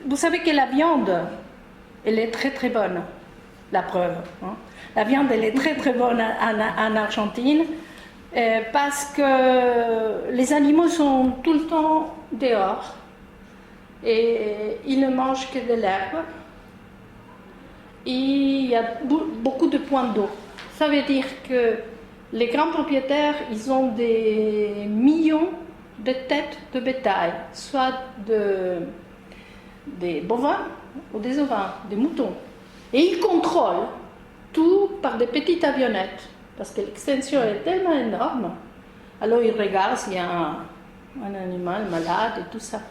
vous savez que la viande, elle est très très bonne, la preuve. Hein. La viande, elle est très très bonne en Argentine parce que les animaux sont tout le temps dehors et ils ne mangent que de l'herbe. Et il y a beaucoup de points d'eau. Ça veut dire que les grands propriétaires, ils ont des millions de têtes de bétail, soit des bovins ou des ovins, des moutons. Et ils contrôlent tout par des petites avionnettes, parce que l'extension est tellement énorme. Alors ils regardent s'il y a un animal malade et tout ça.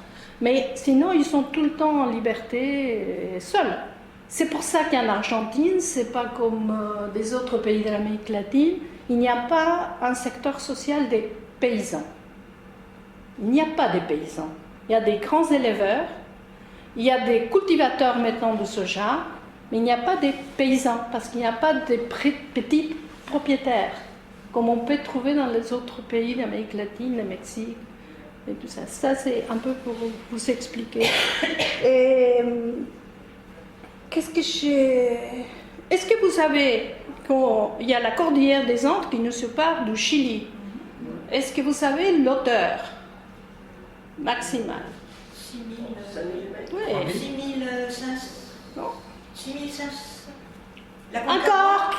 Mais sinon, ils sont tout le temps en liberté, seuls. C'est pour ça qu'en Argentine, c'est pas comme des autres pays de l'Amérique latine, il n'y a pas un secteur social des paysans. Il n'y a pas de paysans. Il y a des grands éleveurs, il y a des cultivateurs maintenant de soja, mais il n'y a pas de paysans parce qu'il n'y a pas de petits propriétaires comme on peut trouver dans les autres pays d'Amérique latine, le Mexique et tout ça. Ça, c'est un peu pour vous expliquer. Et qu'est-ce que j'ai... Est-ce que vous savez qu'il y a la cordillère des Andes qui nous sépare du Chili? Est-ce que vous savez l'auteur maximale? 6500. Non. 6500. Encore,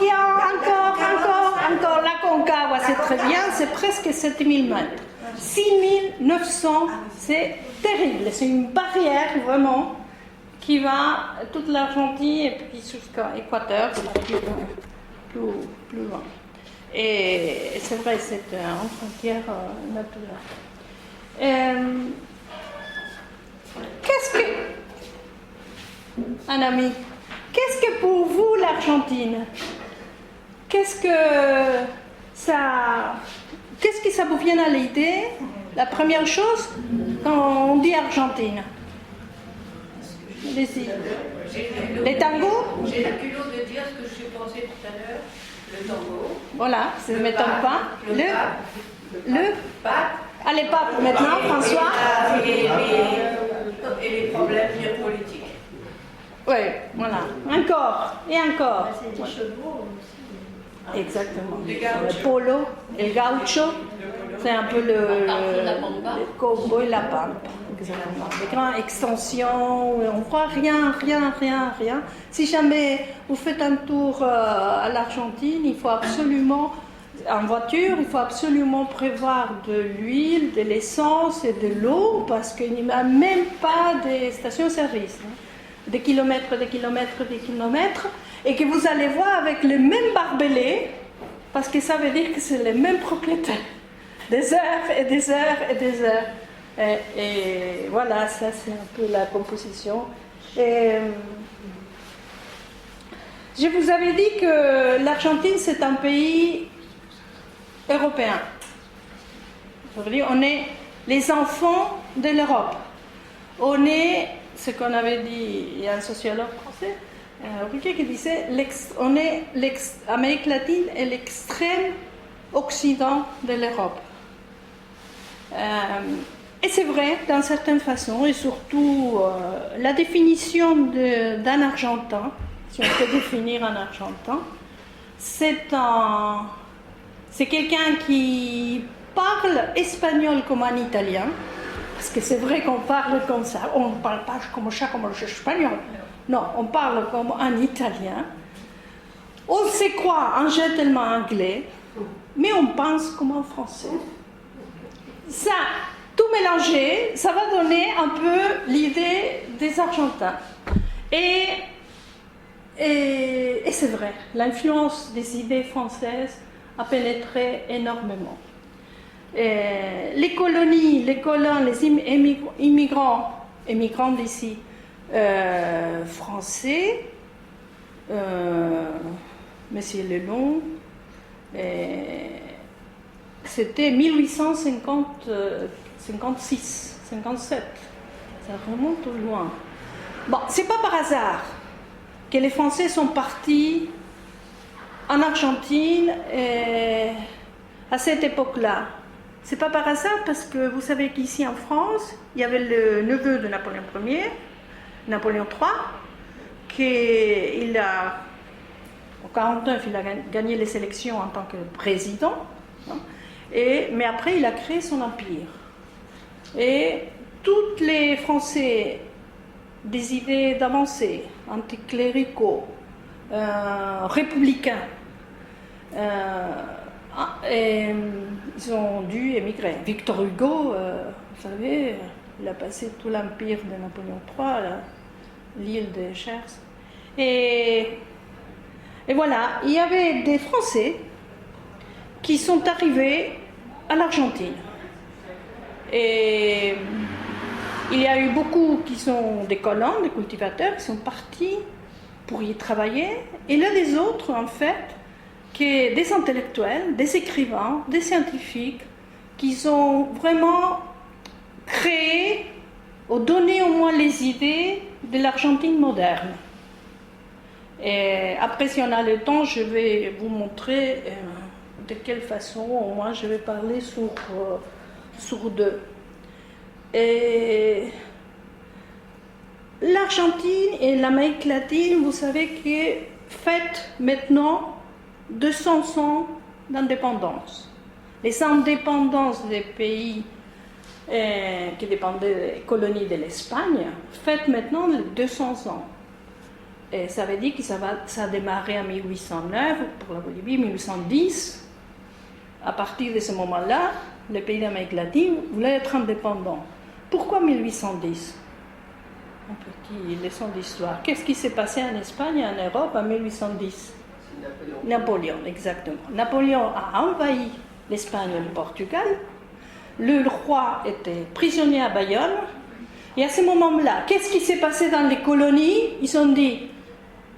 la Concagua, c'est très bien, c'est presque 7000 mètres. 6900, c'est terrible, c'est une barrière vraiment qui va toute l'Argentine et puis jusqu'à l'Équateur, c'est plus loin. Et c'est vrai, c'est une frontière naturelle. Qu'est-ce que... Un ami, qu'est-ce que pour vous l'Argentine? Qu'est-ce que ça vous vient à l'idée? La première chose, quand on dit Argentine. Allez-y. Les tangos? J'ai le culot de dire ce que j'ai pensé tout à l'heure. Le tango. Voilà, ça ne m'étonne pas. Le pape. Allez, pape maintenant, François. Et les problèmes géopolitiques. Oui, voilà. Encore et encore. C'est des chevaux aussi. Exactement. Le polo, le gaucho, c'est un peu le cowboy, la pampa. Exactement. Des grandes extensions, on voit rien. Si jamais vous faites un tour à l'Argentine, il faut absolument, en voiture, il faut absolument prévoir de l'huile, de l'essence et de l'eau, parce qu'il n'y a même pas de stations-service. Des kilomètres, et que vous allez voir avec le même barbelé, parce que ça veut dire que c'est les mêmes propriétaires. Des heures et des heures et des heures. Et voilà, ça c'est un peu la composition. Et, je vous avais dit que l'Argentine c'est un pays européen. Ça veut dire on est les enfants de l'Europe. On est, ce qu'on avait dit, il y a un sociologue français, Ruquier, qui disait on est l'Amérique latine est l'extrême occident de l'Europe. Et c'est vrai, d'une certaine façon, et surtout la définition d'un Argentin, si on peut définir un Argentin, c'est quelqu'un qui parle espagnol comme un Italien, parce que c'est vrai qu'on parle comme ça, on ne parle pas comme ça, comme le espagnol. Non, on parle comme un Italien. On se croit un gentleman anglais, mais on pense comme un Français. Ça, tout mélangé, ça va donner un peu l'idée des Argentins. Et c'est vrai, l'influence des idées françaises a pénétré énormément. Les colonies, les colons, les immigrants d'ici, français, Monsieur Lelon, c'était 1856, 57, ça remonte au loin. Bon, c'est pas par hasard que les Français sont partis en Argentine à cette époque-là. C'est pas par hasard parce que vous savez qu'ici en France, il y avait le neveu de Napoléon Ier Napoléon III, qu'il a, en 1949, il a gagné les élections en tant que président, hein, mais après il a créé son empire. Et tous les Français des idées d'avancée, anticléricaux, républicains, ils ont dû émigrer. Victor Hugo, vous savez, il a passé tout l'empire de Napoléon III, l'île de Gers. Et voilà, il y avait des Français qui sont arrivés à l'Argentine. Et il y a eu beaucoup qui sont des colons, des cultivateurs, qui sont partis pour y travailler. Et là, des autres, en fait, qui sont des intellectuels, des écrivains, des scientifiques, qui ont vraiment créé ou donné au moins les idées de l'Argentine moderne. Et après, si on a le temps, je vais vous montrer de quelle façon, au moins, je vais parler sur deux. Et l'Argentine et l'Amérique latine, vous savez, qui fête maintenant 200 ans d'indépendance. Les indépendances des pays qui dépendaient des colonies de l'Espagne fêtent maintenant les 200 ans. Et ça veut dire que ça a démarré en 1809 pour la Bolivie, 1810. À partir de ce moment-là, les pays d'Amérique latine voulaient être indépendants. Pourquoi 1810 ? Un petit leçon d'histoire. Qu'est-ce qui s'est passé en Espagne et en Europe en 1810 ? Napoléon, exactement. Napoléon a envahi l'Espagne et le Portugal. Le roi était prisonnier à Bayonne. Et à ce moment-là, qu'est-ce qui s'est passé dans les colonies ? Ils ont dit,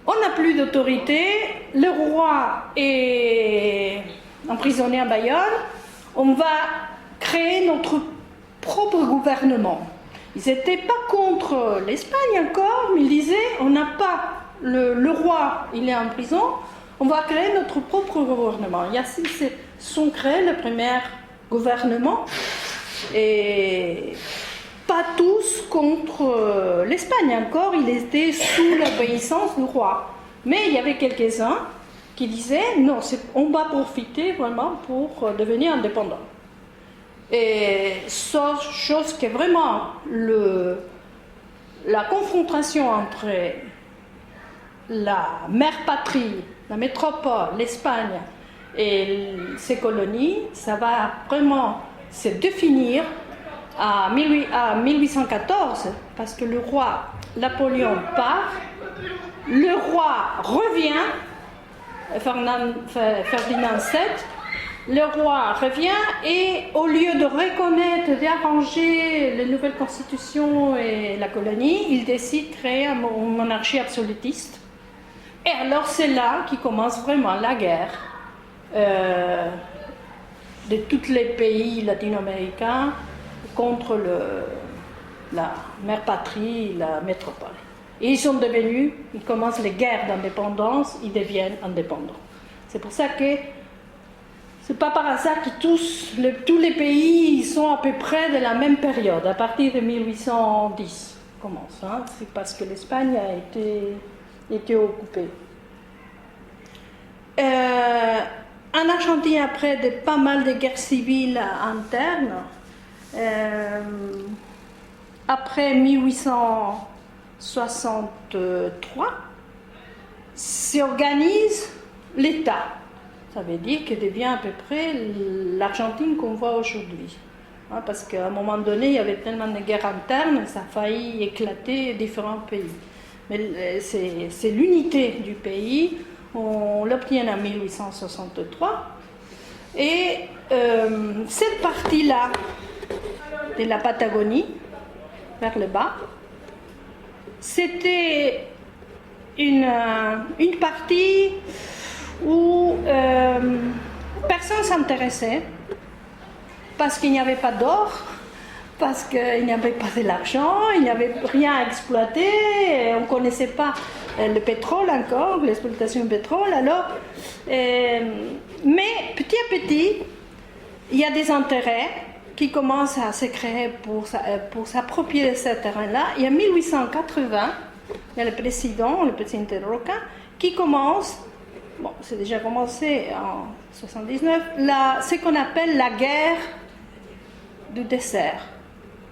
on n'a plus d'autorité, le roi est emprisonné à Bayonne, on va créer notre propre gouvernement. Ils n'étaient pas contre l'Espagne encore, mais ils disaient, on n'a pas, le roi, il est en prison, on va créer notre propre gouvernement. Ils sont créés le premier gouvernement, et pas tous contre l'Espagne encore, ils étaient sous l'obéissance du roi. Mais il y avait quelques-uns qui disaient, non, on va profiter vraiment pour devenir indépendant. Et chose qui est vraiment la confrontation entre la mère patrie, la métropole, l'Espagne et ses colonies, ça va vraiment se définir à 1814, parce que le roi Napoléon part, le roi revient, Ferdinand VII, le roi revient et au lieu de reconnaître, d'arranger les nouvelles constitutions et la colonie, il décide de créer une monarchie absolutiste. Et alors c'est là qu'il commence vraiment la guerre de tous les pays latino-américains contre la mère patrie, la métropole. Et ils commencent les guerres d'indépendance, ils deviennent indépendants. C'est pour ça que c'est pas par hasard que tous les pays sont à peu près de la même période, à partir de 1810 commence. Hein, c'est parce que l'Espagne a été occupée. En Argentine, après pas mal de guerres civiles internes, après 1863, s'organise l'État. Ça veut dire qu'il devient à peu près l'Argentine qu'on voit aujourd'hui. Hein, parce qu'à un moment donné, il y avait tellement de guerres internes, ça a failli éclater différents pays. Mais c'est l'unité du pays, on l'obtient en 1863. Et cette partie-là de la Patagonie, vers le bas, c'était une partie où personne ne s'intéressait, parce qu'il n'y avait pas d'or, parce qu'il n'y avait pas de l'argent, il n'y avait rien à exploiter, on ne connaissait pas le pétrole encore, l'exploitation du pétrole. Alors, mais petit à petit, il y a des intérêts qui commence à se créer pour s'approprier ce terrain-là. Et en 1880, il y a le président Roca, qui commence, bon, c'est déjà commencé en 79, ce qu'on appelle la guerre du désert.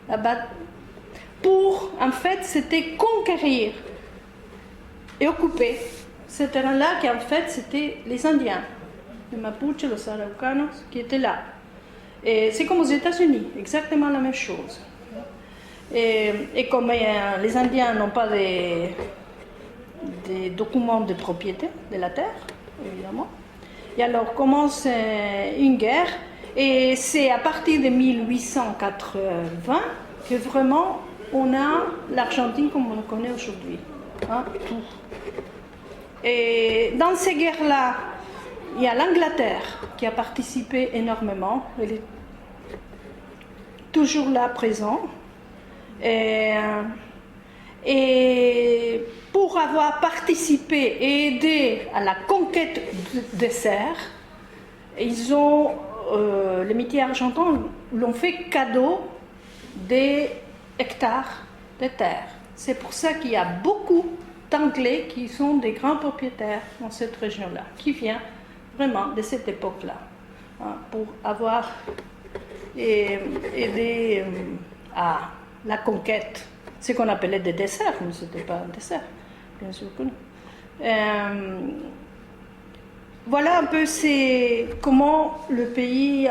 En fait, c'était conquérir et occuper ce terrain-là, qui en fait, c'était les Indiens, les Mapuches, les Araucanos, qui étaient là. Et c'est comme aux États-Unis, exactement la même chose. Et comme les Indiens n'ont pas des documents de propriété de la terre, évidemment, et alors commence une guerre, et c'est à partir de 1880 que vraiment on a l'Argentine comme on le connaît aujourd'hui. Hein, tout. Et dans ces guerres-là, il y a l'Angleterre qui a participé énormément. Elle est toujours là, présent. Et pour avoir participé et aidé à la conquête du désert, ils ont, les métiers argentins l'ont fait cadeau des hectares de terre. C'est pour ça qu'il y a beaucoup d'Anglais qui sont des grands propriétaires dans cette région-là, qui viennent vraiment de cette époque-là, hein, pour avoir aidé à la conquête, ce qu'on appelait des déserts, mais ce n'était pas un désert, bien sûr que non. Voilà un peu comment le pays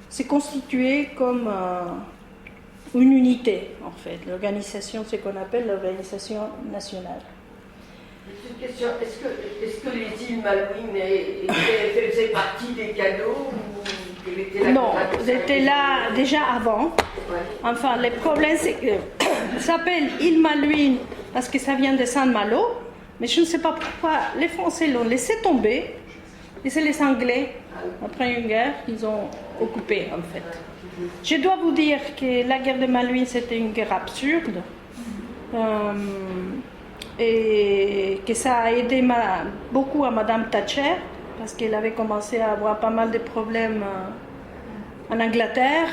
s'est constitué comme une unité, en fait, l'organisation, ce qu'on appelle l'organisation nationale. Une question, est-ce que les îles Malouines faisaient partie des cadeaux ou qu'elles étaient là? Non, elles étaient là déjà avant. Ouais. Enfin, le problème, c'est que ça s'appelle île Malouines parce que ça vient de Saint-Malo, mais je ne sais pas pourquoi les Français l'ont laissé tomber, et c'est les Anglais, après une guerre, qu'ils ont occupé, en fait. Je dois vous dire que la guerre de Malouines, c'était une guerre absurde, et que ça a aidé beaucoup à Madame Thatcher, parce qu'elle avait commencé à avoir pas mal de problèmes en Angleterre,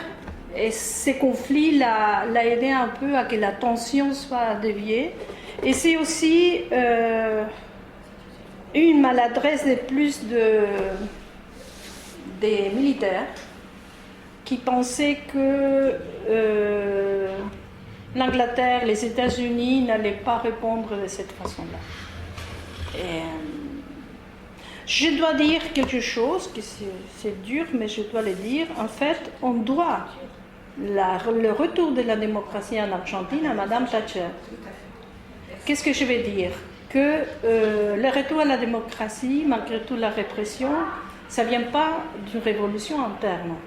et ces conflits l'a aidé un peu à que la tension soit déviée. Et c'est aussi une maladresse de plus des militaires qui pensaient que l'Angleterre, les États-Unis n'allaient pas répondre de cette façon-là. Je dois dire quelque chose, que c'est dur, mais je dois le dire. En fait, on doit le retour de la démocratie en Argentine à Madame Thatcher. Qu'est-ce que je vais dire? Que le retour à la démocratie, malgré toute la répression, ça ne vient pas d'une révolution interne.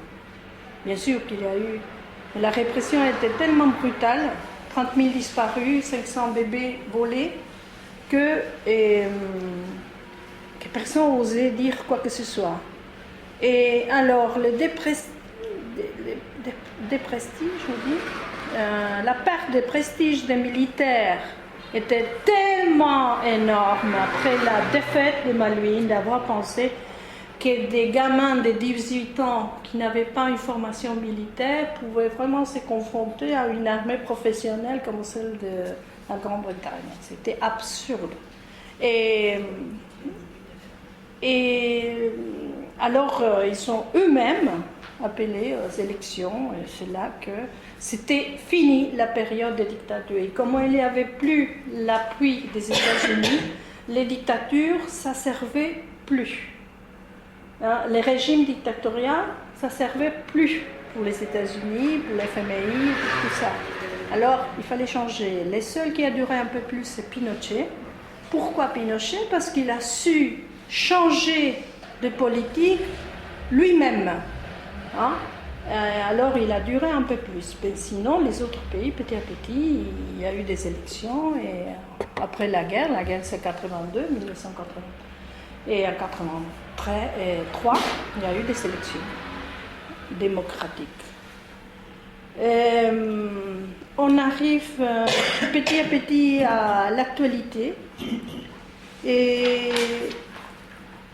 Bien sûr qu'il y a eu... La répression était tellement brutale, 30 000 disparus, 500 bébés volés, que personne n'osait dire quoi que ce soit. Et alors, le déprestige, je dis, la perte de prestige des militaires était tellement énorme après la défaite de Malouines d'avoir pensé que des gamins de 18 ans qui n'avaient pas une formation militaire pouvaient vraiment se confronter à une armée professionnelle comme celle de la Grande-Bretagne. C'était absurde. Et alors, ils sont eux-mêmes appelés aux élections, et c'est là que c'était fini la période de dictature. Et comme il n'y avait plus l'appui des États-Unis, les dictatures, ça ne servait plus. Les régimes dictatoriaux, ça ne servait plus pour les États-Unis, pour l'FMI, pour tout ça. Alors, il fallait changer. Les seuls qui a duré un peu plus, c'est Pinochet. Pourquoi Pinochet? Parce qu'il a su changer de politique lui-même. Hein? Alors, il a duré un peu plus. Mais sinon, les autres pays, petit à petit, il y a eu des élections. Et après la guerre c'est 82, 1982. Et en 1983, il y a eu des élections démocratiques. On arrive petit à petit à l'actualité. Et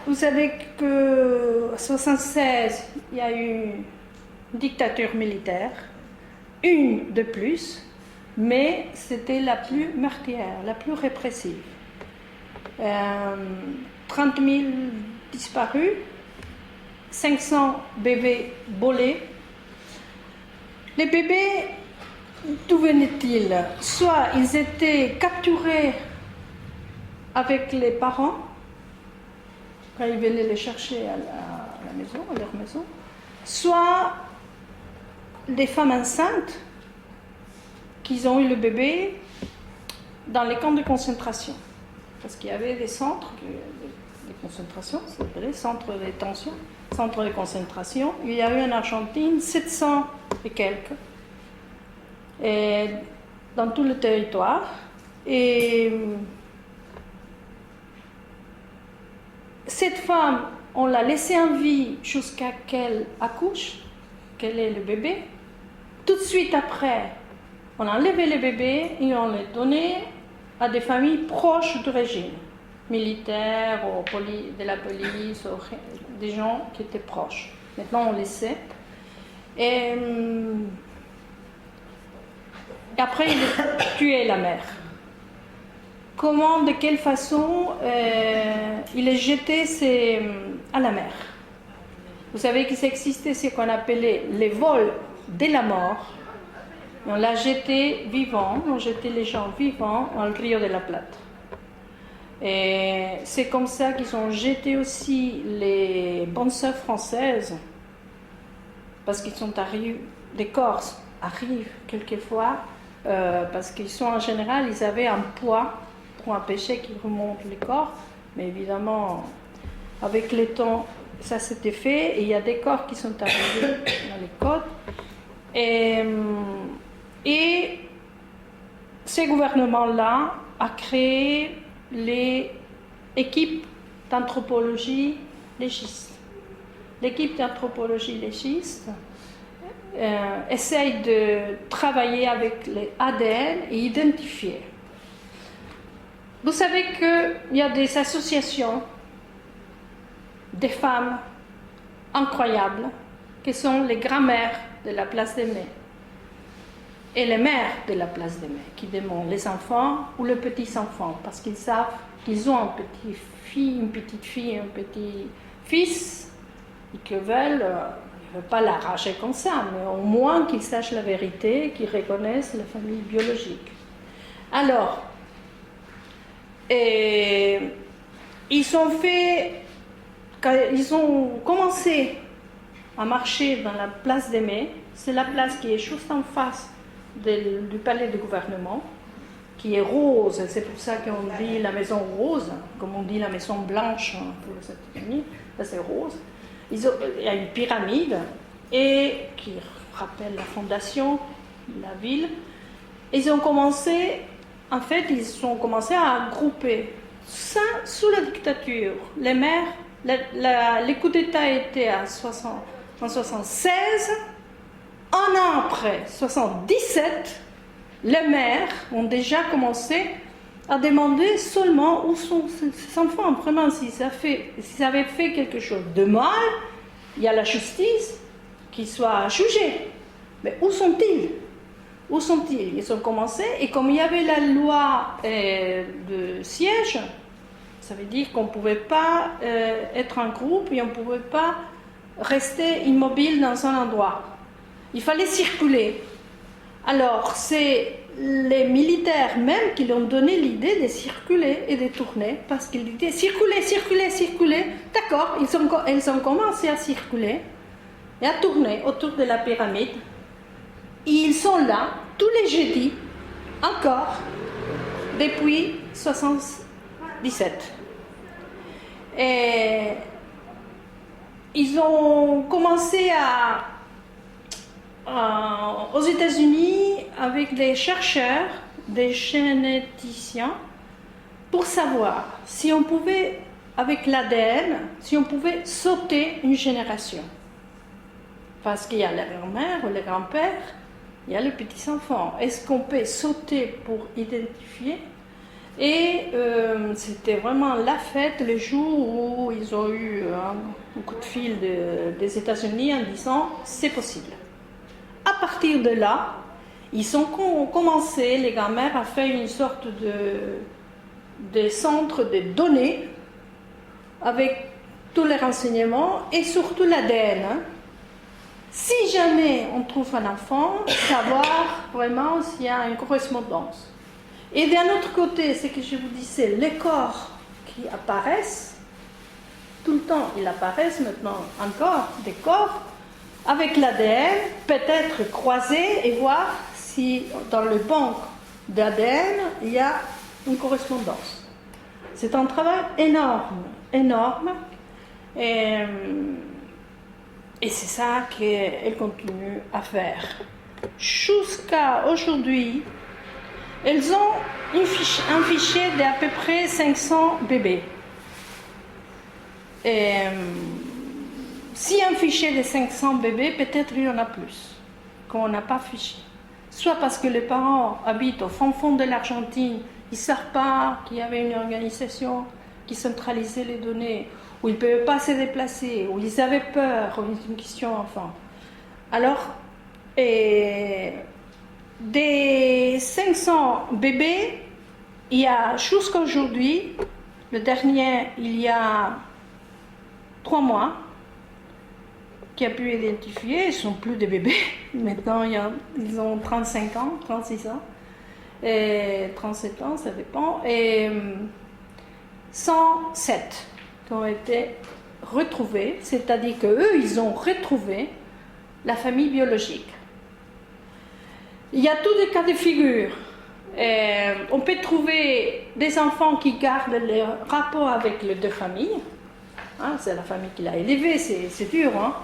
vous savez qu'en 1976, il y a eu dictature militaire, une de plus, mais c'était la plus meurtrière, la plus répressive. 30 000 disparus, 500 bébés volés. Les bébés, d'où venaient-ils? Soit ils étaient capturés avec les parents, quand ils venaient les chercher à la maison, à leur maison, soit des femmes enceintes qui ont eu le bébé dans les camps de concentration. Parce qu'il y avait des centres de concentration, c'est vrai, centres de détention, centres de concentration. Il y a eu en Argentine 700 et quelques, et dans tout le territoire. Et cette femme, on l'a laissée en vie jusqu'à qu'elle accouche, qu'elle ait le bébé. Tout de suite après, on a enlevé le bébé et on l'a donné à des familles proches du régime, militaires, de la police, des gens qui étaient proches. Maintenant, on le sait. Et après, il a tué la mère. Comment, de quelle façon il est jeté à la mer. Vous savez qu'il existait ce qu'on appelait les vols de la mort. On l'a jeté vivant, on jetait les gens vivants dans le Rio de la Plata. Et c'est comme ça qu'ils ont jeté aussi les bonnes sœurs françaises, parce qu'ils sont arrivés, des corps arrivent quelquefois, parce qu'ils sont en général, ils avaient un poids pour empêcher qu'ils remontent les corps, mais évidemment, avec le temps, ça s'était fait, et il y a des corps qui sont arrivés dans les côtes. Et ce gouvernement-là a créé les équipes d'anthropologie légiste. L'équipe d'anthropologie légiste essaye de travailler avec les ADN et identifier. Vous savez qu'il y a des associations des femmes incroyables qui sont les grands-mères de la place des Mai et les mères de la place des Mai qui demandent les enfants ou les petits-enfants parce qu'ils savent qu'ils ont une petite fille, un petit fils et qu'ils veulent, ils ne veulent pas l'arracher comme ça, mais au moins qu'ils sachent la vérité, qu'ils reconnaissent la famille biologique. Alors, ils ont commencé à marcher dans la place des Mai. C'est la place qui est juste en face du palais du gouvernement, qui est rose. C'est pour ça qu'on dit la maison rose, comme on dit la maison blanche pour les États-Unis. Ça, c'est rose. Il y a une pyramide qui rappelle la fondation de la ville. Ils ont commencé à grouper ça sous la dictature. Les maires, les coups d'État étaient en 1976. Un an après, 1977, les maires ont déjà commencé à demander seulement où sont ces enfants. Vraiment, s'ils avaient fait quelque chose de mal, il y a la justice qui soit jugée. Mais où sont-ils? Où sont-ils? Ils ont commencé, et comme il y avait la loi de siège, ça veut dire qu'on ne pouvait pas être en groupe et on ne pouvait pas rester immobile dans un endroit. Il fallait circuler. Alors, c'est les militaires même qui leur ont donné l'idée de circuler et de tourner, parce qu'ils disaient circuler, circuler, circuler. D'accord, ils ont commencé à circuler et à tourner autour de la pyramide. Et ils sont là tous les jeudis, encore, depuis 1977. Et ils ont commencé aux États-Unis avec des chercheurs, des généticiens, pour savoir si on pouvait, avec l'ADN, si on pouvait sauter une génération. Parce qu'il y a la grand-mère ou le grand-père, il y a les petits-enfants. Est-ce qu'on peut sauter pour identifier? Et c'était vraiment la fête le jour où ils ont eu un coup de fil des États-Unis en disant c'est possible. à partir de là, ils ont commencé, les grands-mères, à faire une sorte de centre de données avec tous les renseignements et surtout l'ADN. Hein. Si jamais on trouve un enfant, savoir vraiment s'il y a une correspondance. Et d'un autre côté, ce que je vous disais, les corps qui apparaissent, tout le temps, ils apparaissent maintenant encore, des corps, avec l'ADN, peut-être croiser et voir si dans le banc d'ADN, il y a une correspondance. C'est un travail énorme, énorme. Et c'est ça qu'elle continue à faire. Jusqu'à aujourd'hui, elles ont un fichier d'à peu près 500 bébés. Et si un fichier de 500 bébés, peut-être il y en a plus, qu'on n'a pas fiché. Soit parce que les parents habitent au fond de l'Argentine, ils ne savent pas qu'il y avait une organisation qui centralisait les données, ou ils ne pouvaient pas se déplacer, ou ils avaient peur, ou c'est une question enfant. Alors, des 500 bébés, il y a jusqu'à aujourd'hui, le dernier, il y a 3 mois, qui a pu identifier, ils ne sont plus des bébés, maintenant ils ont 35 ans, 36 ans, et 37 ans, ça dépend, et 107 qui ont été retrouvés, c'est-à-dire qu'eux, ils ont retrouvé la famille biologique. Il y a tous des cas de figure. On peut trouver des enfants qui gardent les rapports avec les deux familles. Hein, c'est la famille qui l'a élevé, c'est dur. Hein.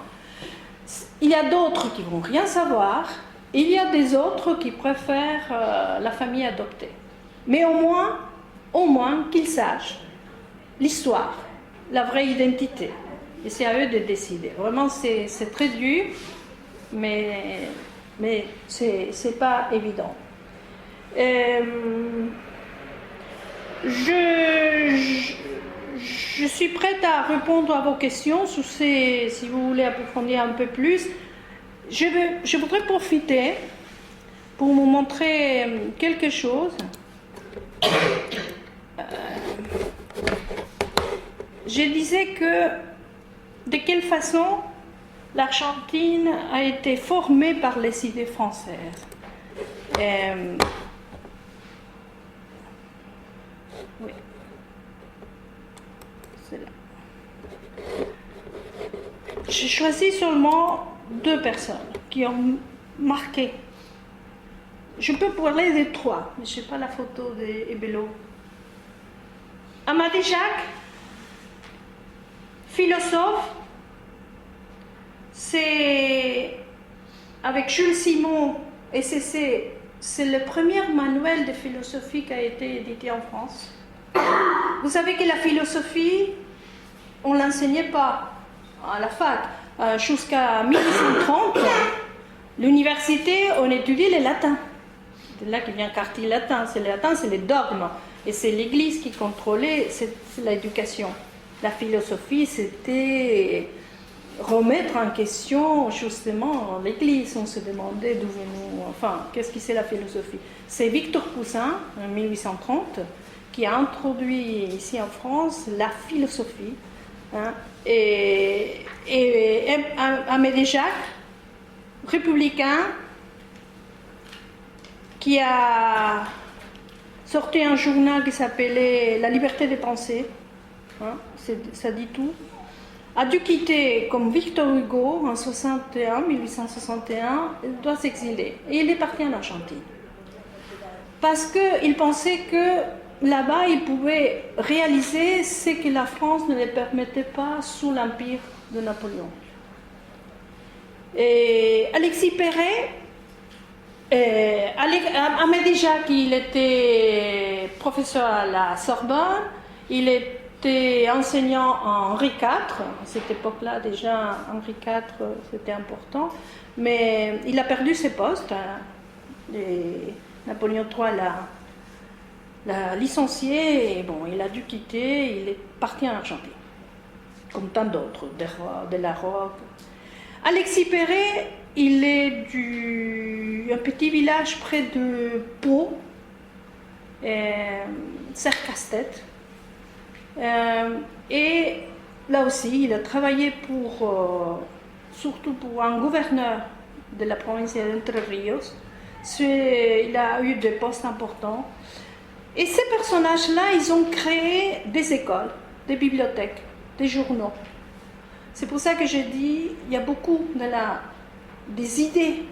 Il y a d'autres qui ne vont rien savoir. Il y a des autres qui préfèrent la famille adoptée. Mais au moins qu'ils sachent l'histoire, la vraie identité. Et c'est à eux de décider. Vraiment, c'est très dur, mais c'est pas évident. Je suis prête à répondre à vos questions, si vous voulez approfondir un peu plus. Je voudrais profiter pour vous montrer quelque chose. Je disais que de quelle façon l'Argentine a été formée par les idées françaises. Oui. C'est là. J'ai choisi seulement 2 personnes qui ont marqué. Je peux parler des 3, mais je n'ai pas la photo d'Ebelo. Amadé Jacques, philosophe, c'est avec Jules Simon et c'est le premier manuel de philosophie qui a été édité en France. Vous savez que la philosophie, on ne l'enseignait pas à la fac. Jusqu'à 1830, l'université, on étudiait le latin. C'est là qu'il vient le quartier latin. C'est le latin, c'est les dogmes. Et c'est l'Église qui contrôlait l'éducation. La philosophie, c'était remettre en question justement l'Église. On se demandait d'où venons, enfin, qu'est-ce que c'est la philosophie. C'est Victor Poussin, en 1830, qui a introduit ici en France la philosophie. Hein, et Amédée Jacques, républicain, qui a sorti un journal qui s'appelait La liberté des pensées, hein, ça dit tout, a dû quitter comme Victor Hugo en 1861, il doit s'exiler. Et il est parti en Argentine. Parce qu'il pensait que là-bas, il pouvait réaliser ce que la France ne lui permettait pas sous l'empire de Napoléon. Et Alexis Perret, Amédée Jacques, il était professeur à la Sorbonne, il était enseignant en Henri IV, à cette époque-là déjà Henri IV c'était important, mais il a perdu ses postes, hein, et Napoléon III l'a licencié, et bon, il a dû quitter, il est parti en Argentine, comme tant d'autres, de la Roque. Alexis Perret, il est un petit village près de Pau, Cercastet. Et là aussi, il a travaillé surtout pour un gouverneur de la province d'Entre Ríos. Il a eu des postes importants. Et ces personnages-là, ils ont créé des écoles, des bibliothèques, des journaux. C'est pour ça que je dis il y a beaucoup des idées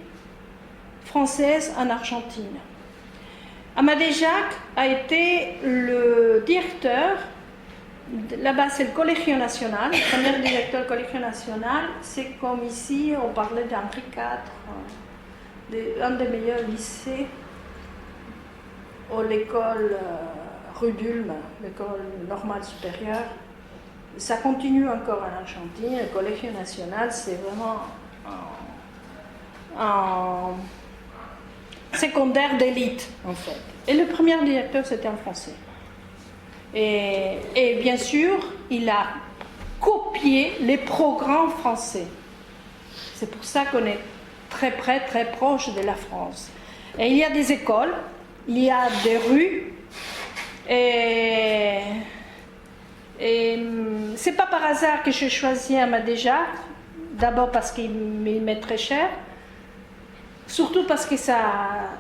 françaises en Argentine. Amadé Jacques a été le directeur, là-bas c'est le Colegio Nacional, le premier directeur du Colegio Nacional, c'est comme ici, on parlait d'Henri IV, un des meilleurs lycées, ou l'école rue d'Ulm, l'école normale supérieure. Ça continue encore en Argentine, le Colegio Nacional, c'est vraiment un secondaire d'élite, en fait. Et le premier directeur, c'était un Français. Et bien sûr, il a copié les programmes français. C'est pour ça qu'on est très près, très proche de la France. Et il y a des écoles, il y a des rues, et c'est pas par hasard que j'ai choisi Amadé Jacques, d'abord parce qu'il m'est très cher, surtout parce que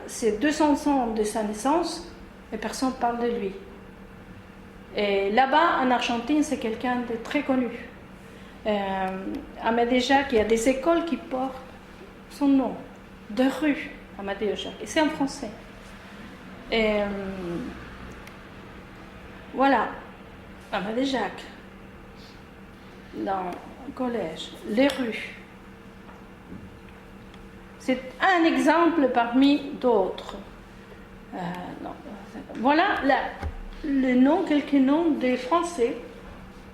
c'est 200 ans de sa naissance et personne ne parle de lui. Et là-bas, en Argentine, c'est quelqu'un de très connu. Amadé Jacques, il y a des écoles qui portent son nom, de rue Amadé Jacques, et c'est en français. Voilà, Amadé Jacques, dans le collège, les rues. C'est un exemple parmi d'autres. Voilà quelques noms des Français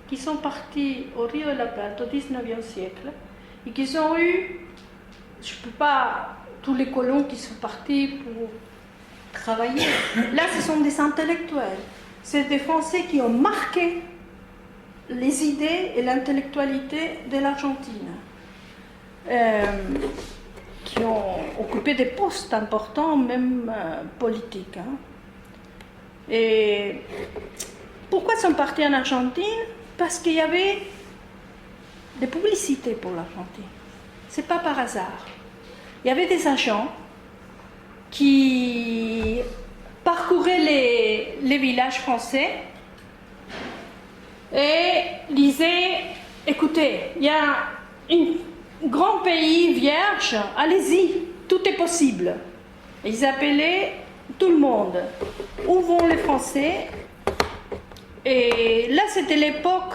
qui sont partis au Rio de la Plata au XIXe siècle et qui ont eu, je ne peux pas, tous les colons qui sont partis pour travailler. Là, ce sont des intellectuels. C'est des Français qui ont marqué les idées et l'intellectualité de l'Argentine. Qui ont occupé des postes importants, même politiques. Hein. Et pourquoi ils sont partis en Argentine? Parce qu'il y avait des publicités pour l'Argentine. C'est pas par hasard. Il y avait des agents qui parcouraient les villages français et disaient, écoutez, il y a un grand pays vierge, allez-y, tout est possible. Et ils appelaient tout le monde. Où vont les Français? Et là, c'était l'époque,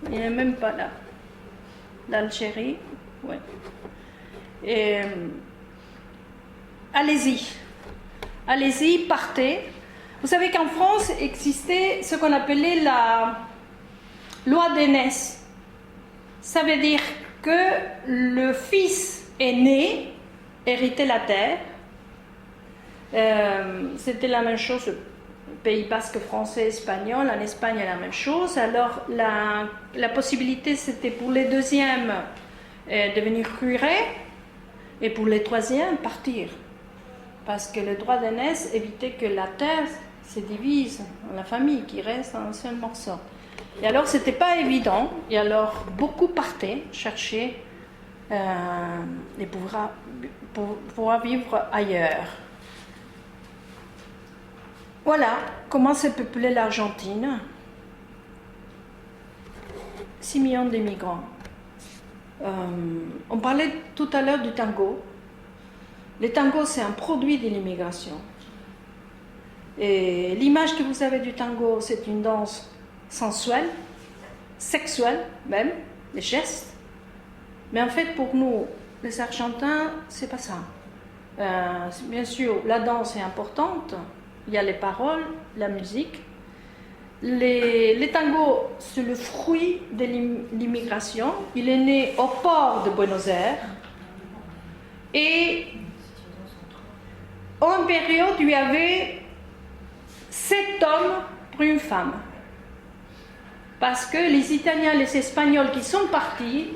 il n'est même pas là, l'Algérie, ouais. Et allez-y, partez. Vous savez qu'en France existait ce qu'on appelait la loi d'aînesse. Ça veut dire que le fils aîné héritait la terre. C'était la même chose au Pays basque, français, espagnol. En Espagne, la même chose. Alors, la possibilité, c'était pour les deuxièmes devenir curé et pour les troisièmes, partir. Parce que le droit d'aînesse évitait que la terre se divise dans la famille, qui reste un seul morceau. Et alors, ce n'était pas évident. Et alors, beaucoup partaient chercher et pouvoir vivre ailleurs. Voilà comment s'est peuplée l'Argentine. 6 millions d'immigrants. On parlait tout à l'heure du tango. Le tango, c'est un produit de l'immigration. Et l'image que vous avez du tango, c'est une danse sensuelle, sexuelle même, les gestes. Mais en fait, pour nous, les Argentins, c'est pas ça. Bien sûr, la danse est importante. Il y a les paroles, la musique. Les tangos, c'est le fruit de l'immigration. Il est né au port de Buenos Aires. Et en période, il y avait 7 hommes pour une femme. Parce que les Italiens et les Espagnols qui sont partis,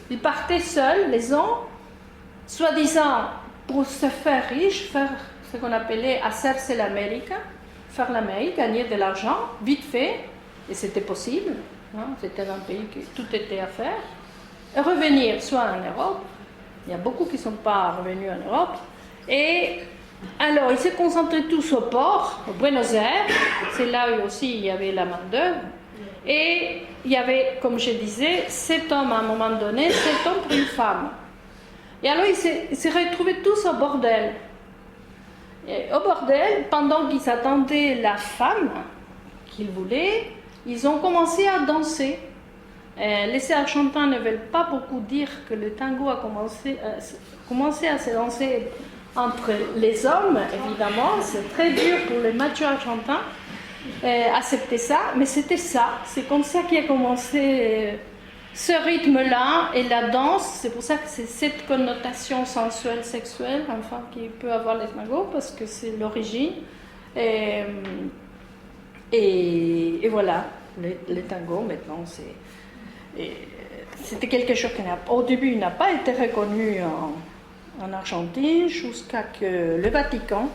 ils partaient seuls, les hommes, soi-disant, pour se faire riche, faire ce qu'on appelait hacerse l'Amérique, faire l'Amérique, gagner de l'argent, vite fait, et c'était possible, hein, c'était un pays que tout était à faire, et revenir soit en Europe, il y a beaucoup qui ne sont pas revenus en Europe, et alors ils se concentraient tous au port, au Buenos Aires, c'est là où aussi il y avait la main-d'œuvre, et il y avait, comme je disais, 7 hommes à un moment donné, 7 hommes pour une femme. Et alors ils se retrouvaient tous au bordel. Et au bordel, pendant qu'ils attendaient la femme qu'ils voulaient, ils ont commencé à danser. Les Argentins ne veulent pas beaucoup dire que le tango a commencé à se danser entre les hommes, évidemment. C'est très dur pour les machos argentins accepter ça, mais c'était ça. C'est comme ça qu'il a commencé ce rythme-là et la danse. C'est pour ça que c'est cette connotation sensuelle, sexuelle, enfin, qui peut avoir les tangos, parce que c'est l'origine. Et voilà, les tangos, maintenant, c'était quelque chose qui au début n'a pas été reconnu en Argentine, jusqu'à que le Vatican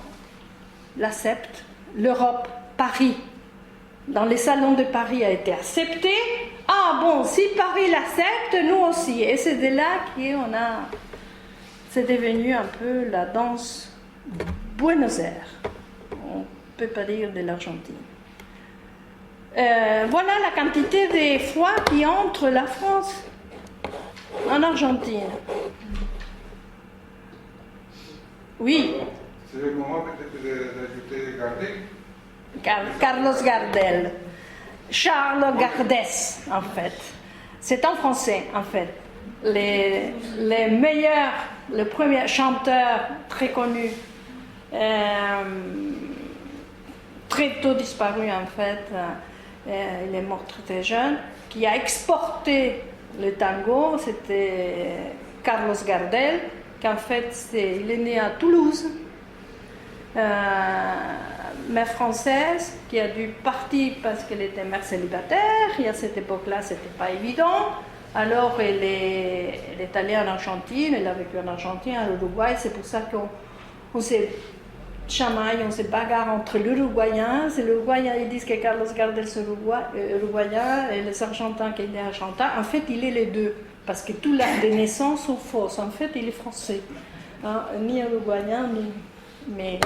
l'accepte, l'Europe, Paris, dans les salons de Paris a été accepté. Ah bon, si Paris l'accepte, nous aussi. Et c'est de là c'est devenu un peu la danse Buenos Aires. On ne peut pas dire de l'Argentine. Voilà la quantité de fois qui entre la France en Argentine. Oui. C'est le moment peut-être d'ajouter Gardel. Carlos Gardel. Charles Gardès, en fait. C'est en français, en fait. Les meilleurs, le premier chanteur très connu, très tôt disparu, en fait, il est mort très jeune, qui a exporté le tango, c'était Carlos Gardel, qu'en fait, il est né à Toulouse. Mère française qui a dû partir parce qu'elle était mère célibataire, et à cette époque-là, c'était pas évident. Alors, elle est allée en Argentine, elle a vécu en Argentine, à l'Uruguay. C'est pour ça qu'on s'est chamaille, on se bagarre entre l'Uruguayen. C'est l'Uruguayen, ils disent que Carlos Gardel est Uruguayen, et les Argentins qu'il est Argentin. En fait, il est les deux, parce que tous les naissances sont fausses. En fait, il est français, hein, ni Uruguayen, ni... Mais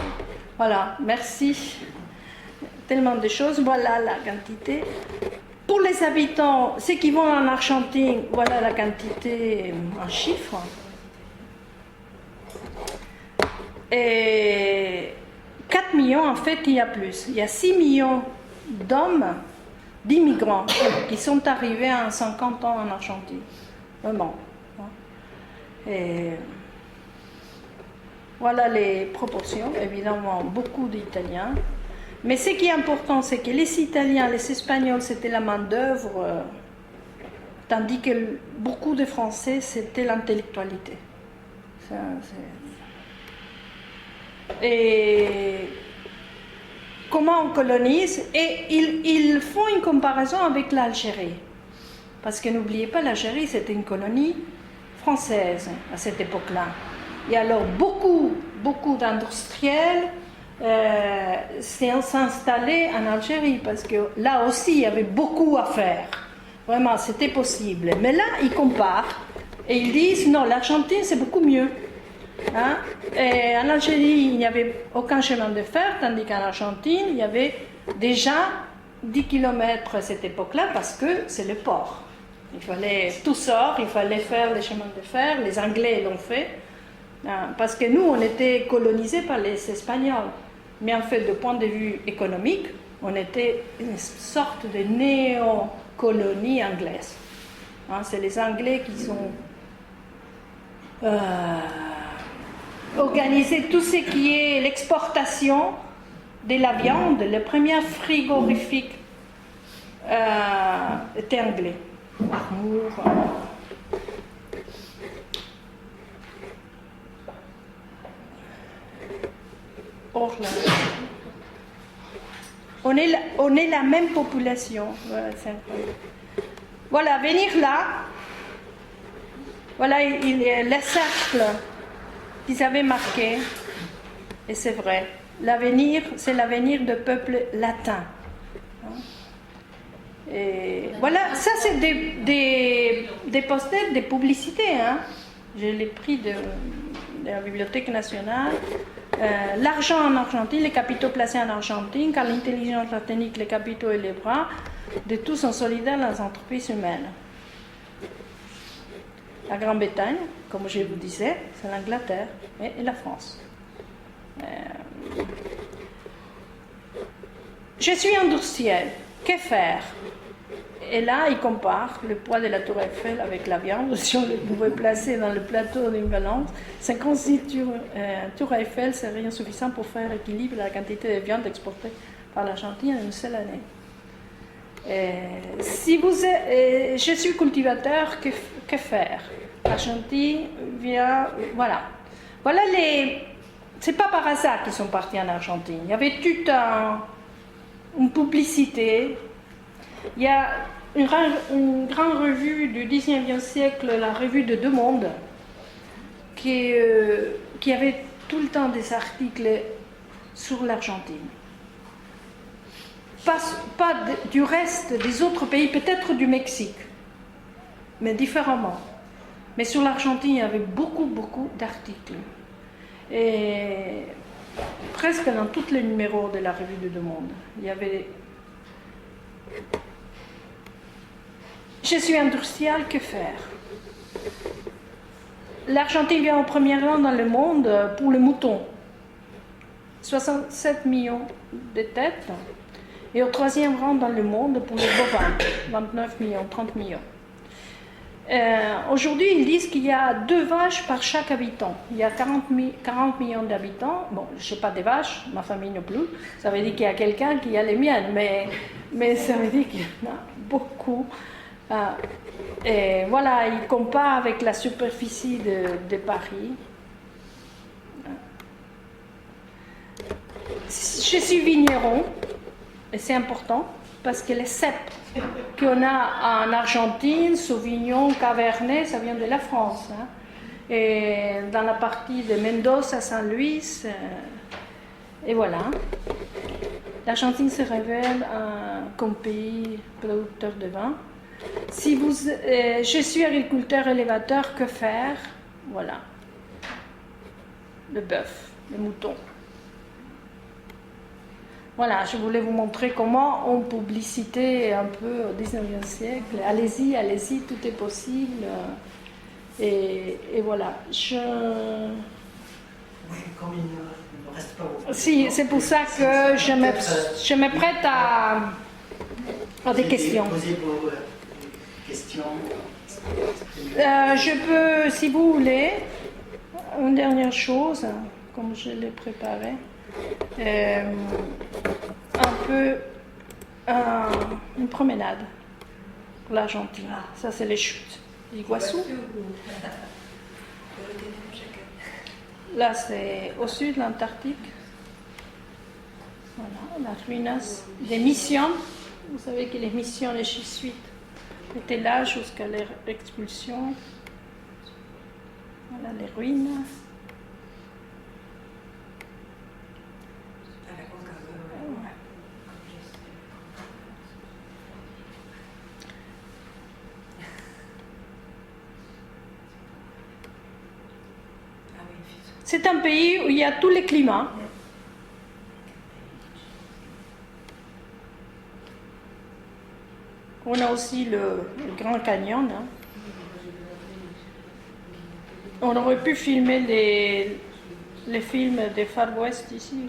voilà, merci. Tellement de choses, voilà la quantité. Pour les habitants, ceux qui vont en Argentine, voilà la quantité en chiffres. Et 4 millions, en fait, il y a plus. Il y a 6 millions d'hommes, d'immigrants, qui sont arrivés en 50 ans en Argentine. Vraiment. Et voilà les proportions, évidemment, beaucoup d'Italiens. Mais ce qui est important, c'est que les Italiens, les Espagnols, c'était la main-d'œuvre, tandis que beaucoup de Français, c'était l'intellectualité. Et comment on colonise? Et ils font une comparaison avec l'Algérie. Parce que n'oubliez pas, l'Algérie, c'était une colonie française à cette époque-là. Et alors, beaucoup d'industriels s'installaient en Algérie, parce que là aussi, il y avait beaucoup à faire. Vraiment, c'était possible. Mais là, ils comparent et ils disent, non, l'Argentine, c'est beaucoup mieux. Hein? Et en Algérie, il n'y avait aucun chemin de fer, tandis qu'en Argentine, il y avait déjà 10 km à cette époque-là, parce que c'est le port. Il fallait, tout sort, il fallait faire les chemins de fer, les Anglais l'ont fait. Parce que nous, on était colonisés par les Espagnols. Mais en fait, de point de vue économique, on était une sorte de néo-colonie anglaise. Hein, c'est les Anglais qui ont organisé tout ce qui est l'exportation de la viande. Le premier frigorifique était anglais. Armour, on est la même population. Voilà, c'est incroyable. Voilà, venir là. Voilà, il est le cercle qu'ils avaient marqué, et c'est vrai, l'avenir, c'est l'avenir du peuple latin. Et voilà, ça c'est des posters, des publicités. Hein. Je l'ai pris de la Bibliothèque nationale. L'argent en Argentine, les capitaux placés en Argentine, car l'intelligence latinique, les capitaux et les bras de tous sont solidaires dans les entreprises humaines. La Grande-Bretagne, comme je vous disais, c'est l'Angleterre et la France. Je suis industriel, que faire? Et là, il compare le poids de la tour Eiffel avec la viande. Si on le pouvait placer dans le plateau d'une balance, 56 tours Eiffel seraient insuffisants pour faire équilibrer la quantité de viande exportée par l'Argentine en une seule année. Je suis cultivateur, que faire? L'Argentine vient... Voilà. Voilà c'est pas par hasard qu'ils sont partis en Argentine. Il y avait toute une publicité. Il y a une grande revue du 19e siècle, la revue de Deux Mondes, qui avait tout le temps des articles sur l'Argentine. Pas du reste des autres pays, peut-être du Mexique, mais différemment. Mais sur l'Argentine, il y avait beaucoup d'articles. Et presque dans tous les numéros de la revue de Deux Mondes, il y avait... Je suis industriel, que faire? L'Argentine vient en première rang dans le monde pour le mouton. 67 millions de têtes. Et au troisième rang dans le monde pour les bovins. 29 millions, 30 millions. Aujourd'hui, ils disent qu'il y a 2 vaches par chaque habitant. Il y a 40 millions d'habitants. Bon, je ne sais pas des vaches, ma famille non plus. Ça veut dire qu'il y a quelqu'un qui a les miennes, mais ça veut dire qu'il y en a beaucoup. Et voilà, ils comparent avec la superficie de Paris. Je suis vigneron, et c'est important, parce que les cèpes qu'on a en Argentine, Sauvignon, Cabernet, ça vient de la France. Hein. Et dans la partie de Mendoza, Saint-Louis, et voilà. L'Argentine se révèle comme pays producteur de vin. Je suis agriculteur élévateur, que faire? Voilà. Le bœuf, le mouton. Voilà, je voulais vous montrer comment on publicitait un peu au 19e siècle. Allez-y, tout est possible. Et voilà. Oui, comme il ne reste pas beaucoup. Si, c'est pour ça que je me prête à des questions. Poser vos questions. Je peux, si vous voulez, une dernière chose, comme je l'ai préparé. Une promenade pour l'Argentine. Ça, c'est les chutes d'Iguassou. Là, c'est au sud, l'Antarctique. Voilà, las ruinas des Missions. Vous savez que les missions, les jésuites, étaient là jusqu'à leur expulsion. Voilà les ruines. C'est un pays où il y a tous les climats. On a aussi le Grand Canyon. Hein. On aurait pu filmer les films des Far West ici.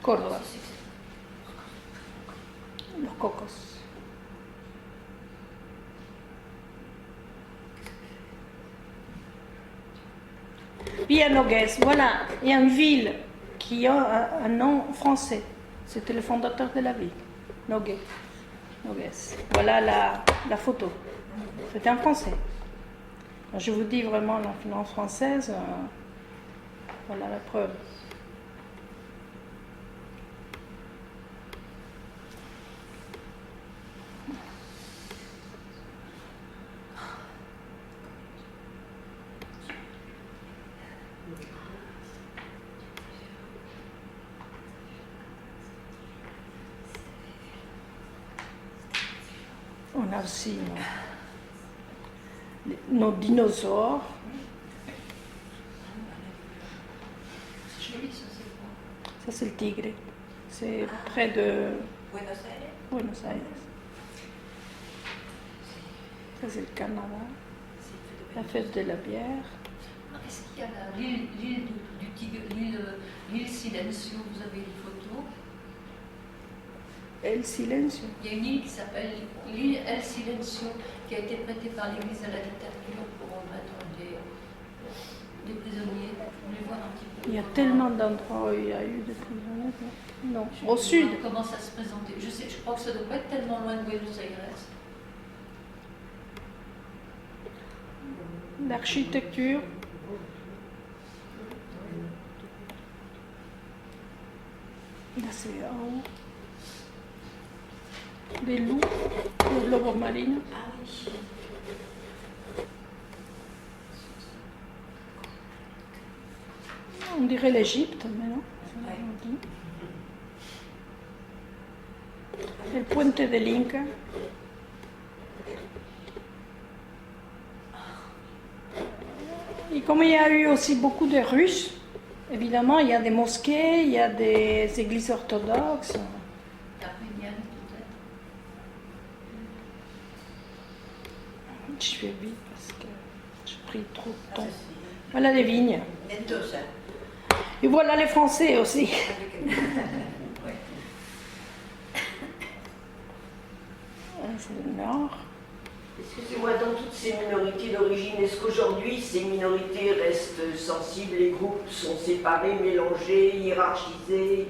Córdoba. Los cocos. Villa Nogués, voilà, il y a une ville qui a un nom français. C'était le fondateur de la ville, Nogués. Voilà la photo. C'était en français. Je vous dis vraiment, l'influence française, voilà la preuve. On a aussi nos dinosaures. C'est joli, ça, c'est quoi? Ça, c'est le tigre. C'est près de Buenos Aires. Buenos Aires. Ça, c'est le Canada. La fête de la bière. Est-ce qu'il y a l'île du Tigre, l'île Silencio, vous avez une photo? El Silencio. Il y a une île qui s'appelle l'île El Silencio, qui a été prêtée par l'Église à la dictature pour mettre des prisonniers. Vous voulez voir un petit peu? Il y a tellement d'endroits où il y a eu des prisonniers. Non, au sud. Comment ça se présentait? Je crois que ça ne doit pas être tellement loin de Buenos Aires. L'architecture. Là, c'est en haut. Des loups, le lobo marino. Ah oui. On dirait l'Égypte, mais non. El puente del Inca. Et comme il y a eu aussi beaucoup de Russes, évidemment, il y a des mosquées, il y a des églises orthodoxes. Arménienne, peut-être. Je fais vite parce que j'ai pris trop de temps. Voilà les vignes. Mendoza. Et voilà les Français aussi. C'est le nord. Excusez-moi, dans toutes ces minorités d'origine, est-ce qu'aujourd'hui ces minorités restent sensibles, les groupes sont séparés, mélangés, hiérarchisés,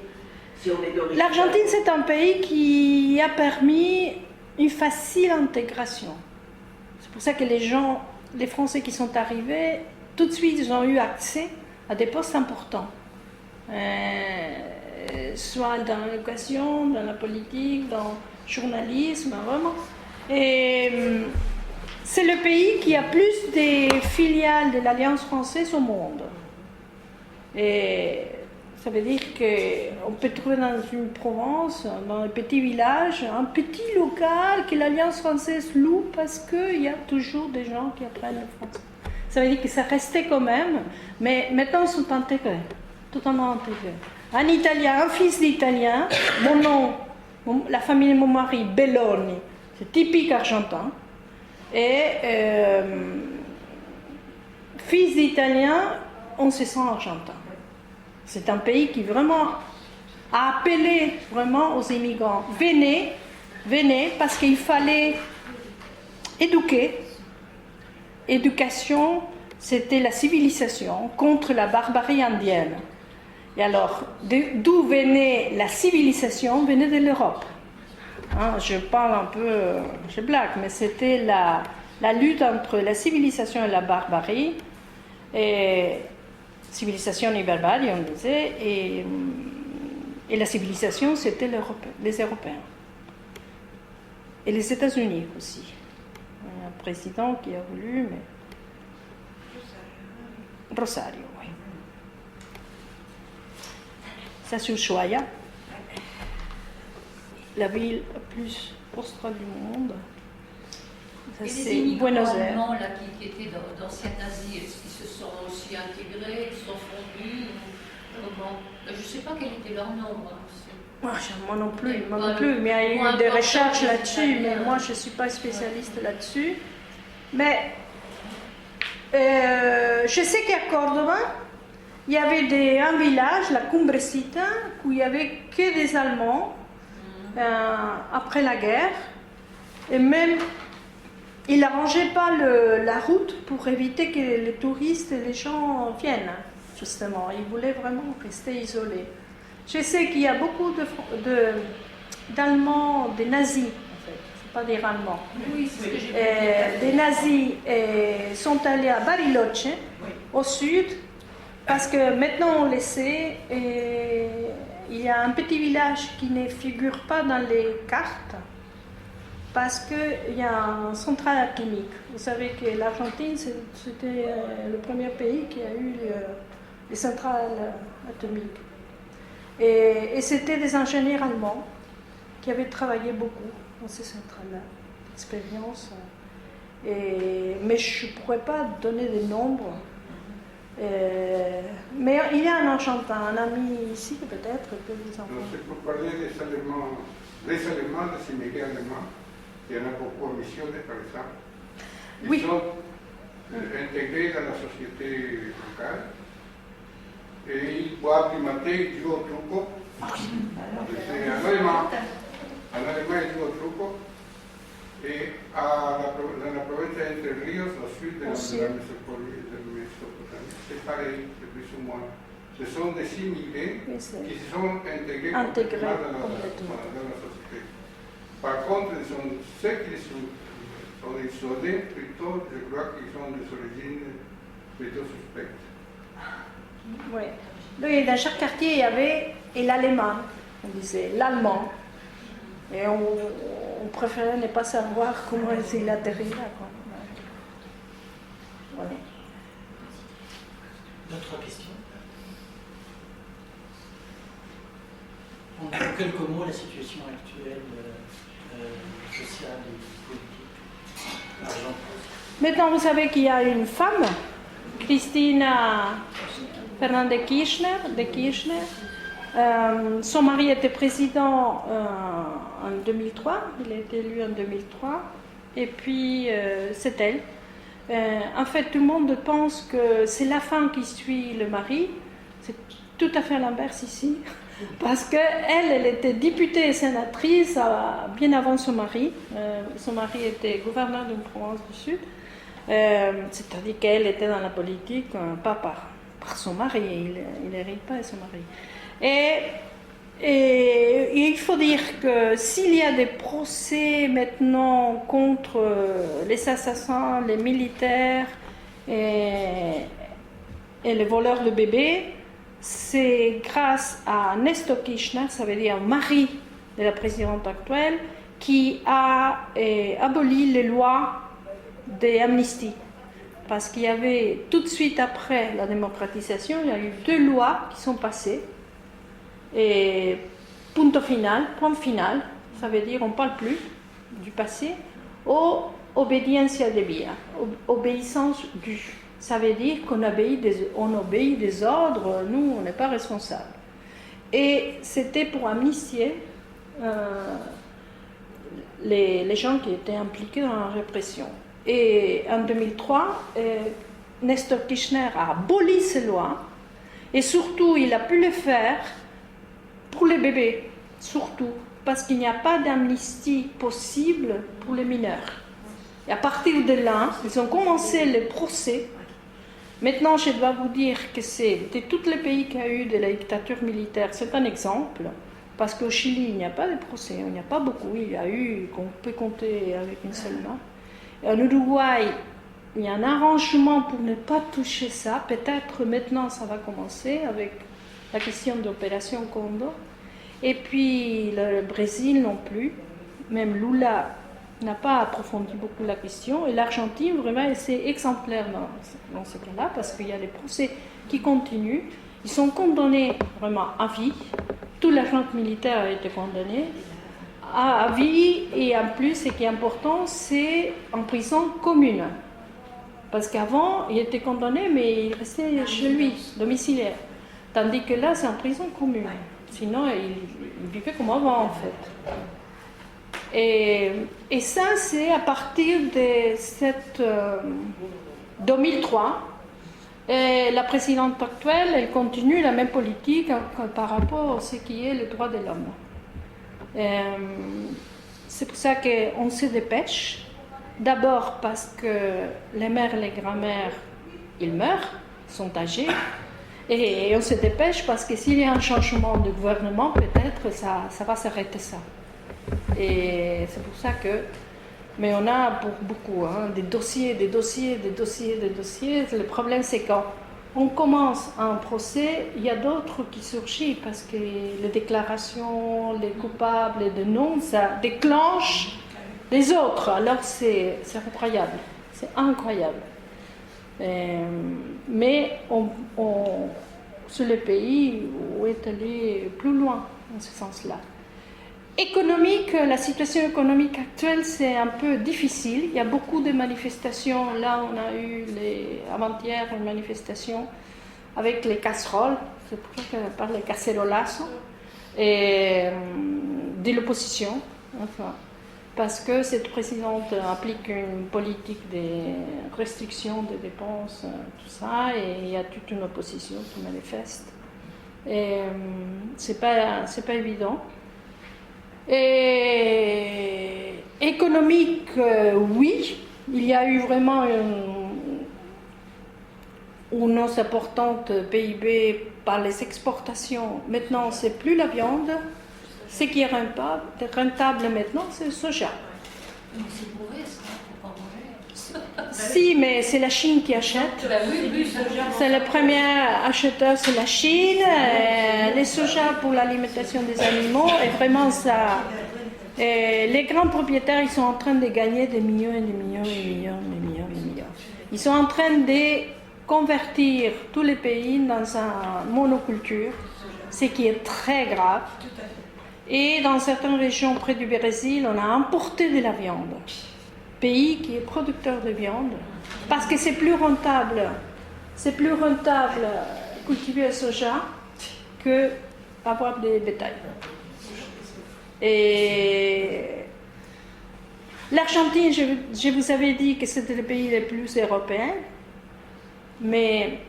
si on est d'origine? L'Argentine, c'est un pays qui a permis une facile intégration. C'est pour ça que les Français qui sont arrivés, tout de suite, ils ont eu accès à des postes importants. Soit dans l'éducation, dans la politique, dans le journalisme, vraiment. Et c'est le pays qui a plus de filiales de l'Alliance française au monde. Et ça veut dire qu'on peut trouver dans une province, dans un petit village, un petit local que l'Alliance française loue parce qu'il y a toujours des gens qui apprennent le français. Ça veut dire que ça restait quand même, mais maintenant ils sont intégrés, totalement intégrés. Un Italien, un fils d'Italien, mon nom, la famille de mon mari, Belloni, c'est typique argentin. Et fils d'Italien, on se sent argentin. C'est un pays qui vraiment a appelé vraiment aux immigrants. Venez, parce qu'il fallait éduquer. Éducation, c'était la civilisation contre la barbarie indienne. Et alors, d'où venait la civilisation? Venait de l'Europe. Hein, je parle un peu, je blague, mais c'était la lutte entre la civilisation et la barbarie. Et civilisation et barbarie, on disait, et la civilisation, c'était les Européens. Et les États-Unis aussi. Il y a un président qui a voulu, mais... Rosario, oui. Ça, c'est Ushuaia, la ville la plus austral du monde. Ça, c'est Buenos Aires. Allemands, là, qui étaient dans l'ancienne Asie, est-ce qu'ils se sont aussi intégrés, ils se sont fondus comment? Je ne sais pas quel était leur nombre. Moi non plus, mais il y a eu des recherches là-dessus, mais moi je ne suis pas spécialiste là-dessus. Mais je sais qu'à Cordoba, il y avait un village, la Cumbrecita, où il n'y avait que des Allemands après la guerre. Et même, ils n'arrangeaient pas la route pour éviter que les touristes et les gens viennent, justement. Ils voulaient vraiment rester isolés. Je sais qu'il y a beaucoup d'Allemands, des nazis, en fait. pas dire allemand. Oui, c'est ce que j'ai Des nazis sont allés à Bariloche, au sud, parce que maintenant on le sait, il y a un petit village qui ne figure pas dans les cartes, parce qu'il y a une centrale atomique. Vous savez que l'Argentine, c'était le premier pays qui a eu les centrales atomiques. Et c'était des ingénieurs allemands qui avaient travaillé beaucoup dans ces centrales-là, expérience. Mais je ne pourrais pas donner des nombres. Mais il y a un Argentin, un ami ici peut-être que vous en Non, c'est pour parler des Allemands, des immigrés allemands. Il y en a beaucoup en mission, par exemple. Ils sont intégrés dans la société locale et ils boivent du matin, ils jouent au truco. C'est en allemand. En allemand, ils jouent au truco. Et dans la province d'Entre Ríos, au sud de la Mésopotamie, c'est pareil, c'est plus ou moins. Ce sont des immigrés qui se sont intégrés complètement dans la société. Par contre, ceux qui sont isolés, plutôt, je crois qu'ils ont des origines plutôt suspectes. Oui. Donc, dans chaque quartier, il y avait l'allemand, on disait l'allemand. Et on préférait ne pas savoir comment il atterrit là. Voilà. D'autres questions? En quelques mots, la situation actuelle sociale et politique argentine. Maintenant, vous savez qu'il y a une femme, Cristina Fernández de Kirchner. Son mari était président en 2003, il a été élu en 2003, et puis c'est elle. En fait, tout le monde pense que c'est la femme qui suit le mari, c'est tout à fait l'inverse ici, parce qu'elle était députée et sénatrice bien avant son mari. Son mari était gouverneur d'une province du Sud, c'est-à-dire qu'elle était dans la politique, pas par son mari, il n'hérite pas de son mari. Et il faut dire que s'il y a des procès maintenant contre les assassins, les militaires et les voleurs de bébés, c'est grâce à Néstor Kirchner, ça veut dire mari de la présidente actuelle, qui a aboli les lois d'amnistie. Parce qu'il y avait tout de suite après la démocratisation, il y a eu 2 lois qui sont passées. Et point final, ça veut dire on ne parle plus du passé, ou obediencia debida, obéissance due. Ça veut dire qu'on obéit des ordres, nous on n'est pas responsables. Et c'était pour amnistier les gens qui étaient impliqués dans la répression. Et en 2003, Néstor Kirchner a aboli ces lois, et surtout il a pu le faire pour les bébés, surtout, parce qu'il n'y a pas d'amnistie possible pour les mineurs. Et à partir de là, ils ont commencé les procès. Maintenant, je dois vous dire que c'est de tous les pays qui ont eu de la dictature militaire, c'est un exemple, parce qu'au Chili, il n'y a pas de procès, il n'y a pas beaucoup, il y a eu, qu'on peut compter avec une seule main. Et en Uruguay, il y a un arrangement pour ne pas toucher ça, peut-être maintenant ça va commencer avec la question d'opération Condor. Et puis le Brésil non plus, même Lula n'a pas approfondi beaucoup la question, et l'Argentine vraiment c'est exemplaire dans ce cas-là, parce qu'il y a les procès qui continuent, ils sont condamnés vraiment à vie, tout la junte militaire a été condamné à vie, et en plus ce qui est important c'est en prison commune, parce qu'avant il était condamné mais il restait chez lui, domiciliaire. Tandis que là, c'est en prison commune. Sinon, il vivait comme avant, en fait. Et ça, c'est à partir de cette 2003. Et la présidente actuelle, elle continue la même politique par rapport à ce qui est le droit de l'homme. C'est pour ça qu'on se dépêche. D'abord parce que les mères et les grand-mères, ils meurent, sont âgés. Et on se dépêche parce que s'il y a un changement de gouvernement, peut-être ça va s'arrêter ça. Et c'est pour ça que... Mais on a pour beaucoup, hein, des dossiers. Le problème, c'est quand on commence un procès, il y a d'autres qui surgissent parce que les déclarations, les coupables et les non, ça déclenche les autres. Alors c'est incroyable, c'est incroyable. Mais sur les pays où est allé plus loin en ce sens-là. Économique, la situation économique actuelle, c'est un peu difficile. Il y a beaucoup de manifestations. Là, on a eu avant-hier une manifestation avec les casseroles, c'est pour ça qu'on parle de cacerolazo, et de l'opposition, enfin, parce que cette présidente applique une politique de restriction des dépenses, tout ça, et il y a toute une opposition qui manifeste. Et c'est pas évident. Et économique, oui, il y a eu vraiment une hausse importante PIB par les exportations. Maintenant, c'est plus la viande. Ce qui est rentable maintenant, c'est le soja. Mais c'est mauvais, ça, faut pas manger. Si, mais c'est la Chine qui achète. C'est le premier acheteur, c'est la Chine. Les soja pour l'alimentation des animaux, et vraiment ça. Et les grands propriétaires, ils sont en train de gagner des millions et des millions et des millions et des millions et des millions. Ils sont en train de convertir tous les pays dans une monoculture, ce qui est très grave. Et dans certaines régions près du Brésil, on a importé de la viande. Pays qui est producteur de viande, parce que c'est plus rentable cultiver le soja que avoir des bétails. Et l'Argentine, je vous avais dit que c'était le pays le plus européen, mais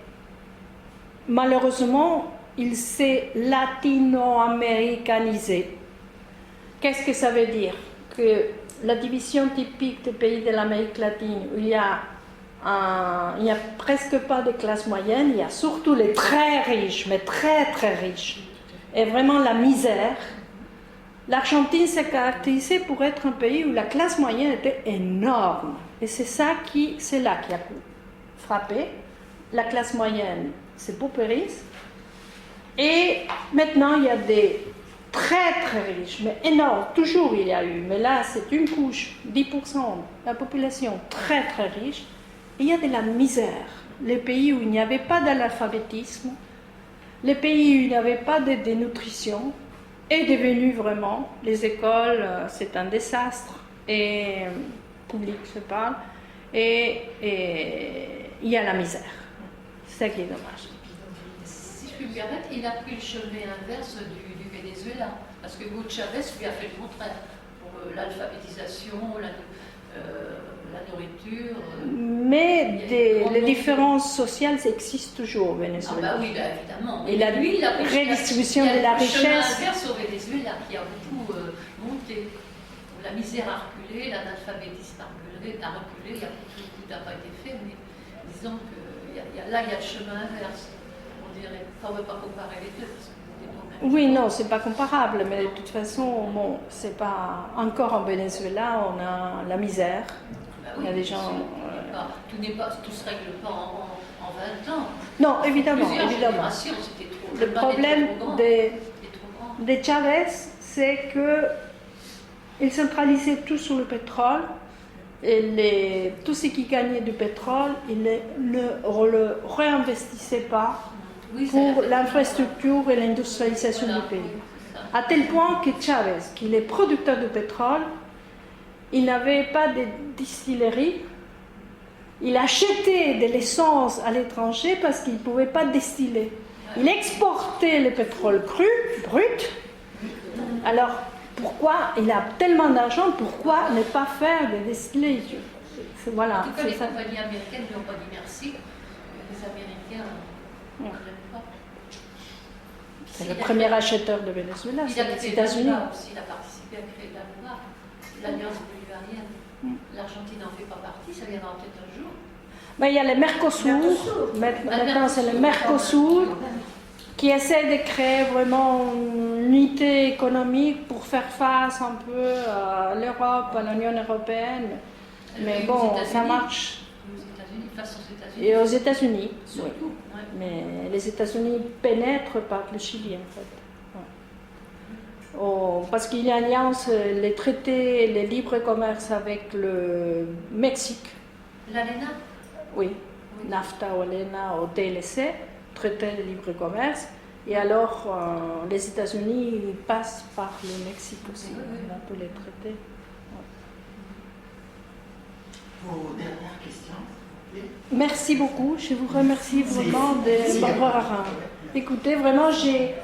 malheureusement, il s'est latino-américanisé. Qu'est-ce que ça veut dire? Que la division typique des pays de l'Amérique latine, où il n'y a presque pas de classe moyenne, il y a surtout les très riches, mais très très riches, et vraiment la misère. L'Argentine s'est caractérisée pour être un pays où la classe moyenne était énorme. Et c'est là qui a frappé. La classe moyenne s'est paupérise. Et maintenant, il y a des très très riches, mais énormes, toujours il y a eu, mais là c'est une couche, 10% de la population très très riche, et il y a de la misère. Les pays où il n'y avait pas d'analphabétisme, les pays où il n'y avait pas de dénutrition, est devenu vraiment, les écoles, c'est un désastre, et public se parle, et il y a la misère. C'est ça qui est dommage. Si je puis me permettre, il a pris le chemin inverse du Venezuela, parce que Hugo Chavez lui a fait le contraire pour l'alphabétisation, la nourriture. Mais les différences sociales existent toujours au Venezuela. Ah bah oui, bah évidemment. Et la redistribution de la richesse. Il y a le chemin inverse au Venezuela qui a beaucoup monté. La misère a reculé, l'analphabétisme a reculé, tout n'a pas été fait, mais disons que là, il y a le chemin inverse. On dirait, on ne peut pas comparer les deux. Oui, non, c'est pas comparable, mais de toute façon, bon, c'est pas encore en Venezuela, on a la misère. Bah oui, il y a des gens. Tout se règle pas en 20 ans. Non, évidemment, Plusieurs évidemment. générations, c'était trop. Le problème de Chavez, c'est que il centralisait tout sur le pétrole et tout ce qui gagnait du pétrole, il ne le réinvestissait pas pour l'infrastructure et l'industrialisation du pays. À tel point que Chavez, qui est producteur de pétrole, il n'avait pas de distillerie. Il achetait de l'essence à l'étranger parce qu'il ne pouvait pas distiller. Il exportait le pétrole cru, brut. Alors, pourquoi il a tellement d'argent, pourquoi ne pas faire des distilleries? Voilà. En tout cas, les compagnies américaines ne lui ont pas dit merci. Les Américains ne l'aiment pas. C'est le premier acheteur de Venezuela, c'est les États-Unis. Il a participé à créer l'Alliance bolivarienne. L'Argentine n'en fait pas partie, ça viendra peut-être un jour. Mais il y a le Mercosur, maintenant c'est le Mercosur, qui essaie de créer vraiment une unité économique pour faire face un peu à l'Europe, à l'Union européenne. Mais Et bon, aux ça États-Unis. marche. Aux États-unis, face aux États-Unis. Et aux États-Unis, oui. Surtout. Ouais. Mais les États-Unis pénètrent par le Chili, en fait. Ouais. Oh, parce qu'il y a une alliance, les traités, les libre-commerce avec le Mexique. L'ALENA. Oui, NAFTA ou ALENA ou TLC, traité de libre-commerce. Et alors, les États-Unis passent par le Mexique aussi, Oui, oui. dans tous les traités. Vos dernières questions? Merci beaucoup, je vous remercie vraiment de m'avoir écouté. Vraiment, j'ai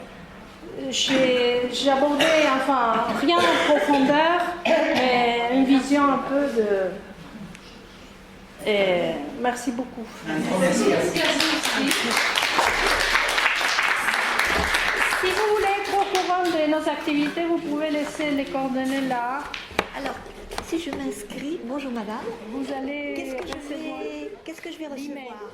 abordé, enfin, rien en profondeur, mais une vision un peu de... Et merci beaucoup. Merci. Merci à vous aussi. Si vous voulez être au courant de nos activités, vous pouvez laisser les coordonnées là. Alors, si je m'inscris, bonjour madame, Vous allez qu'est-ce que recevoir je vais l'email. recevoir?